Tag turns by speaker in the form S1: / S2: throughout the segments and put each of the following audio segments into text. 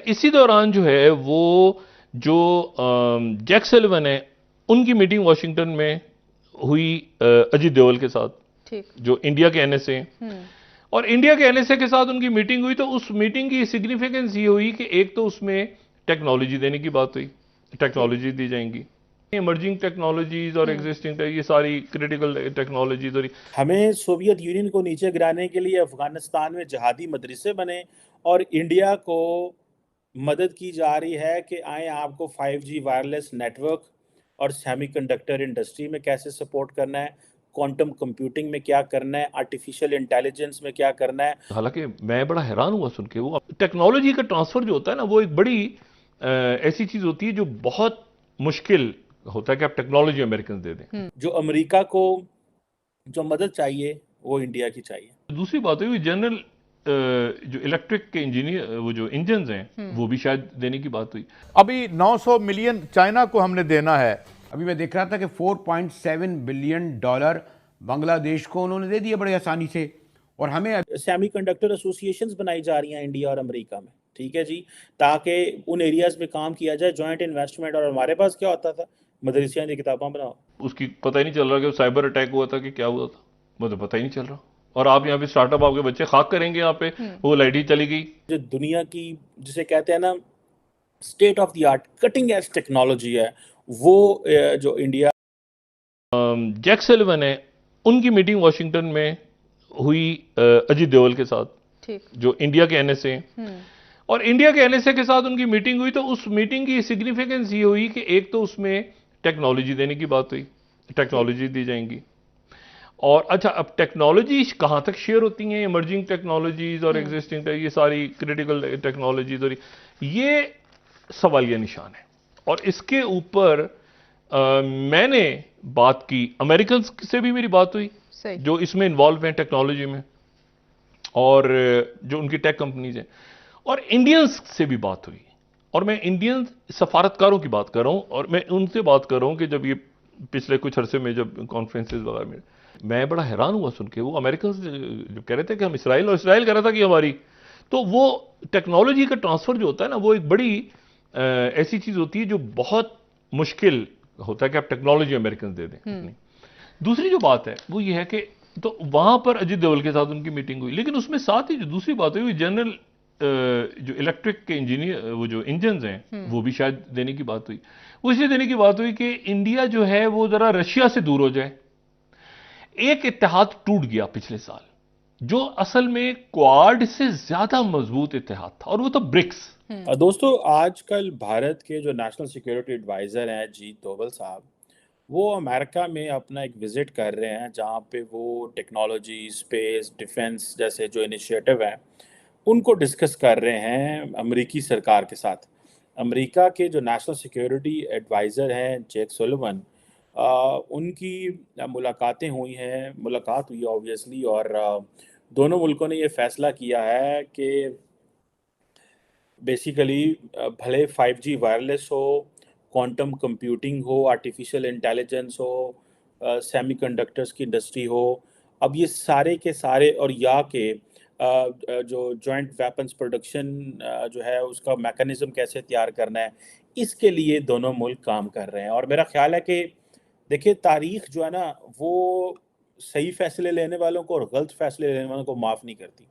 S1: इसी दौरान जो है वो जो जैक सलिवन है उनकी मीटिंग वॉशिंगटन में हुई अजीत डोवाल के साथ,
S2: ठीक,
S1: जो इंडिया के एनएसए हैं। और इंडिया के एनएसए के साथ उनकी मीटिंग हुई, तो उस मीटिंग की सिग्निफिकेंस ये हुई कि एक तो उसमें टेक्नोलॉजी देने की बात हुई,
S2: ठीक,
S1: टेक्नोलॉजी दी जाएंगी, इमर्जिंग टेक्नोलॉजीज और एग्जिस्टिंग ये सारी क्रिटिकल टेक्नोलॉजीज। और
S3: हमें सोवियत यूनियन को नीचे गिराने के लिए अफगानिस्तान में जहादी मदरसे बने और इंडिया को मदद की जा रही है कि आए आपको 5G वायरलेस नेटवर्क और सेमीकंडक्टर इंडस्ट्री में कैसे सपोर्ट करना है, क्वांटम कंप्यूटिंग में क्या करना है, आर्टिफिशियल इंटेलिजेंस में क्या करना है।
S1: हालांकि मैं बड़ा हैरान हुआ सुन के, वो टेक्नोलॉजी का ट्रांसफर जो होता है ना, वो एक बड़ी ऐसी चीज होती है जो बहुत मुश्किल होता है कि आप टेक्नोलॉजी अमेरिकन दे दें।
S3: जो अमेरिका को जो मदद चाहिए वो इंडिया की चाहिए।
S1: दूसरी बात हुई जनरल जो इलेक्ट्रिक के इंजीनियर, वो जो इंजन हैं, वो भी शायद देने की बात हुई।
S4: अभी 900 मिलियन चाइना को हमने देना है। अभी मैं देख रहा था कि 4.7 बिलियन डॉलर बांग्लादेश को उन्होंने दे दिए बड़े आसानी से। और हमें
S3: सेमीकंडक्टर एसोसिएशंस बनाई जा रही हैं इंडिया और अमेरिका में, ठीक है जी, ताकि उन एरियाज में काम किया जाए, जॉइंट इन्वेस्टमेंट। और हमारे पास क्या होता था, मदरसियां की किताबें बनाओ,
S1: उसकी पता ही नहीं चल रहा कि साइबर अटैक हुआ था कि क्या हुआ था, मुझे पता ही नहीं चल रहा। और आप यहाँ पे स्टार्टअप, आपके बच्चे खाक करेंगे यहाँ पे, वो लाइट ही चली गई।
S3: जो दुनिया की जिसे कहते हैं ना state of the art cutting edge technology है, वो जो इंडिया
S1: जैक सलिवन है उनकी मीटिंग वॉशिंगटन में हुई अजीत डोवाल के साथ,
S2: ठीक,
S1: जो इंडिया के एनएसए हैं। और इंडिया के एनएसए के साथ उनकी मीटिंग हुई, तो उस मीटिंग की सिग्निफिकेंस ये हुई कि एक तो उसमें टेक्नोलॉजी देने की बात हुई, टेक्नोलॉजी दी जाएंगी। और अच्छा, अब टेक्नोलॉजी कहाँ तक शेयर होती हैं, इमर्जिंग टेक्नोलॉजीज और एग्जिस्टिंग ये सारी क्रिटिकल टेक्नोलॉजीज, और ये सवालिया निशान है। और इसके ऊपर मैंने बात की, अमेरिकन से भी मेरी बात हुई
S2: सही,
S1: जो इसमें इन्वॉल्व हैं टेक्नोलॉजी में, और जो उनकी टेक कंपनीज हैं, और इंडियंस से भी बात हुई। और मैं इंडियन सफारतकारों की बात कर रहा हूं, और मैं उनसे बात कर रहा हूं कि जब ये पिछले कुछ अरसे में जब कॉन्फ्रेंसेज वगैरह में, मैं बड़ा हैरान हुआ सुन के। वो अमेरिकन जो कह रहे थे कि हम इसराइल, और इसराइल कह रहा था कि हमारी, तो वो टेक्नोलॉजी का ट्रांसफर जो होता है ना, वो एक बड़ी ऐसी चीज होती है जो बहुत मुश्किल होता है कि आप टेक्नोलॉजी अमेरिकन दे दें। दूसरी जो बात है वो ये है कि, तो वहां पर अजीत डोवाल के साथ उनकी मीटिंग हुई, लेकिन उसमें साथ ही जो दूसरी बात हुई, जनरल जो इलेक्ट्रिक के इंजीनियर, वो जो इंजन हैं, वो भी शायद देने की बात हुई। वो इसलिए देने की बात हुई कि इंडिया जो है वो जरा रशिया से दूर हो जाए। एक इत्तेहाद टूट गया पिछले साल, जो असल में क्वाड से ज्यादा मजबूत इत्तेहाद था, और वो तो ब्रिक्स।
S3: दोस्तों, आजकल भारत के जो नेशनल सिक्योरिटी एडवाइज़र हैं अजीत डोभाल साहब, वो अमेरिका में अपना एक विज़िट कर रहे हैं, जहाँ पे वो टेक्नोलॉजी, स्पेस, डिफेंस जैसे जो इनिशिएटिव हैं उनको डिस्कस कर रहे हैं अमेरिकी सरकार के साथ। अमेरिका के जो नेशनल सिक्योरिटी एडवाइज़र हैं जैक सुलिवन, उनकी मुलाकात हुई ऑब्वियसली। और दोनों मुल्कों ने ये फ़ैसला किया है कि बेसिकली भले 5G वायरलेस हो, क्वांटम कंप्यूटिंग हो, आर्टिफिशियल इंटेलिजेंस हो, सेमीकंडक्टर्स की इंडस्ट्री हो, अब ये सारे के सारे, और या के जो जॉइंट वेपन्स प्रोडक्शन जो है उसका मैकेनिज्म कैसे तैयार करना है, इसके लिए दोनों मुल्क काम कर रहे हैं। और मेरा ख्याल है कि देखिए, तारीख जो है ना वो सही फैसले लेने वालों को और गलत फैसले लेने वालों को माफ़ नहीं करती।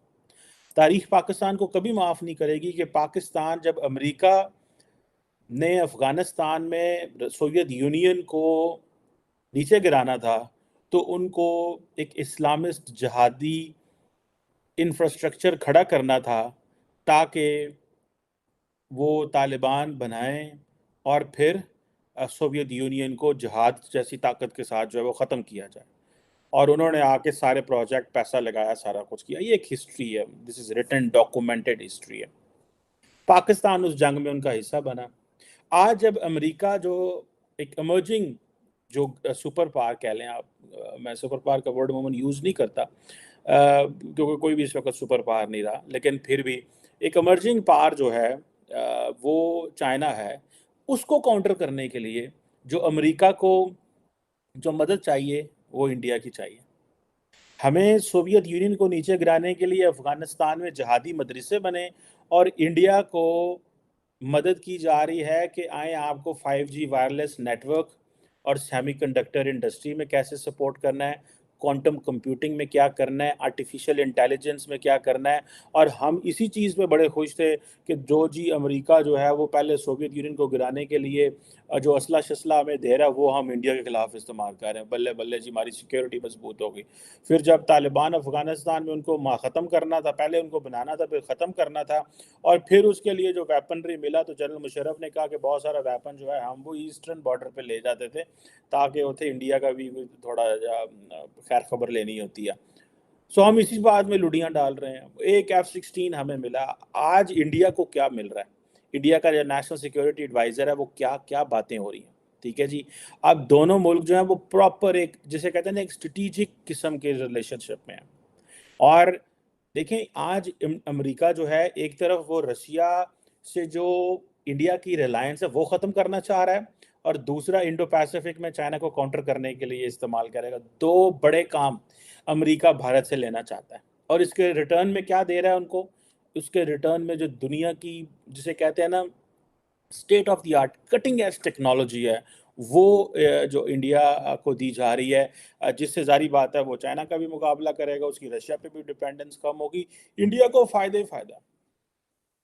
S3: तारीख पाकिस्तान को कभी माफ़ नहीं करेगी कि पाकिस्तान, जब अमेरिका ने अफ़गानिस्तान में सोवियत यूनियन को नीचे गिराना था, तो उनको एक इस्लामिस्ट जिहादी इंफ्रास्ट्रक्चर खड़ा करना था ताकि वो तालिबान बनाएं और फिर सोवियत यूनियन को जिहाद जैसी ताकत के साथ जो है वो ख़त्म किया जाए। और उन्होंने आके सारे प्रोजेक्ट, पैसा लगाया, सारा कुछ किया। ये एक हिस्ट्री है, this is written documented history है। पाकिस्तान उस जंग में उनका हिस्सा बना। आज जब अमेरिका जो एक इमर्जिंग जो सुपर पावर कह लें आप, मैं सुपर पावर का वर्ड अमूमन यूज़ नहीं करता क्योंकि कोई भी इस वक्त सुपर पावर नहीं रहा, लेकिन फिर भी एक इमर्जिंग पावर जो है वो चाइना है। उसको काउंटर करने के लिए जो अमेरिका को जो मदद चाहिए वो इंडिया की चाहिए। हमें सोवियत यूनियन को नीचे गिराने के लिए अफगानिस्तान में जहादी मदरसे बने और इंडिया को मदद की जा रही है कि आए आपको 5G वायरलेस नेटवर्क और सेमीकंडक्टर इंडस्ट्री में कैसे सपोर्ट करना है, क्वांटम कंप्यूटिंग में क्या करना है, आर्टिफिशियल इंटेलिजेंस में क्या करना है। और हम इसी चीज़ पे बड़े खुश थे कि जो जी अमेरिका जो है वो पहले सोवियत यूनियन को गिराने के लिए जो असला शसला हमें दे रहा है वो हम इंडिया के खिलाफ इस्तेमाल कर रहे हैं। बल्ले बल्ले जी हमारी सिक्योरिटी मजबूत हो गई। फिर जब तालिबान अफगानिस्तान में उनको ख़त्म करना था, पहले उनको बनाना था फिर ख़त्म करना था, और फिर उसके लिए जो वेपनरी मिला तो जनरल मुशर्रफ ने कहा कि बहुत सारा वेपन जो है हम वो ईस्टर्न बॉर्डर पे ले जाते थे ताकि उसे इंडिया का भी थोड़ा खैर खबर लेनी होती है। सो हम इसी बात में लुड़ियाँ डाल रहे हैं। एक F-16 हमें मिला। आज इंडिया को क्या मिल रहा है? इंडिया का जो नेशनल सिक्योरिटी एडवाइजर है वो क्या क्या बातें हो रही हैं, ठीक है जी। अब दोनों मुल्क जो है वो प्रॉपर एक जिसे कहते हैं ना एक स्ट्रेटेजिक किस्म के रिलेशनशिप में है। और देखें आज अमेरिका जो है एक तरफ वो रशिया से जो इंडिया की रिलायंस है वो ख़त्म करना चाह रहा है, और दूसरा इंडो पैसिफिक में चाइना को काउंटर करने के लिए इस्तेमाल करेगा। दो बड़े काम अमेरिका भारत से लेना चाहता है, और इसके रिटर्न में क्या दे रहा है उनको? उसके रिटर्न में जो दुनिया की जिसे कहते हैं ना state of the art cutting edge technology है वो जो इंडिया को दी जा रही है, जिससे जारी बात है वो चाइना का भी मुकाबला करेगा, उसकी रशिया पे भी डिपेंडेंस कम होगी, इंडिया को फ़ायदा ही फ़ायदा।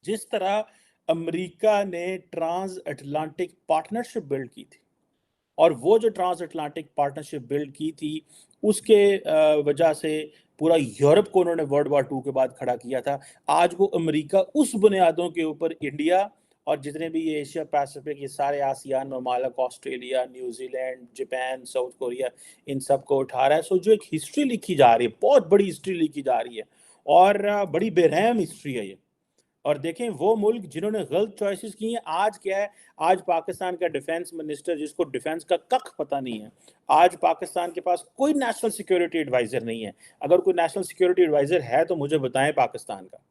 S3: जिस तरह अमेरिका ने ट्रांस अटलांटिक पार्टनरशिप बिल्ड की थी, और वो जो ट्रांस अटलांटिक पार्टनरशिप बिल्ड की थी उसके वजह से पूरा यूरोप को उन्होंने वर्ल्ड वॉर 2 के बाद खड़ा किया था। आज वो अमेरिका उस बुनियादों के ऊपर इंडिया और जितने भी ये एशिया पैसिफिक ये सारे आसियान ममालिक, Australia, New Zealand, Japan, south Korea, इन सब को उठा रहा है। सो जो एक हिस्ट्री लिखी जा रही है, बहुत बड़ी हिस्ट्री लिखी जा रही है, और बड़ी बेरहम हिस्ट्री है ये। और देखें वो मुल्क जिन्होंने गलत चॉइसेस की हैं आज क्या है, आज पाकिस्तान का डिफेंस मिनिस्टर जिसको डिफेंस का कख पता नहीं है, आज पाकिस्तान के पास कोई नेशनल सिक्योरिटी एडवाइजर नहीं है। अगर कोई नेशनल सिक्योरिटी एडवाइजर है तो मुझे बताएं पाकिस्तान का।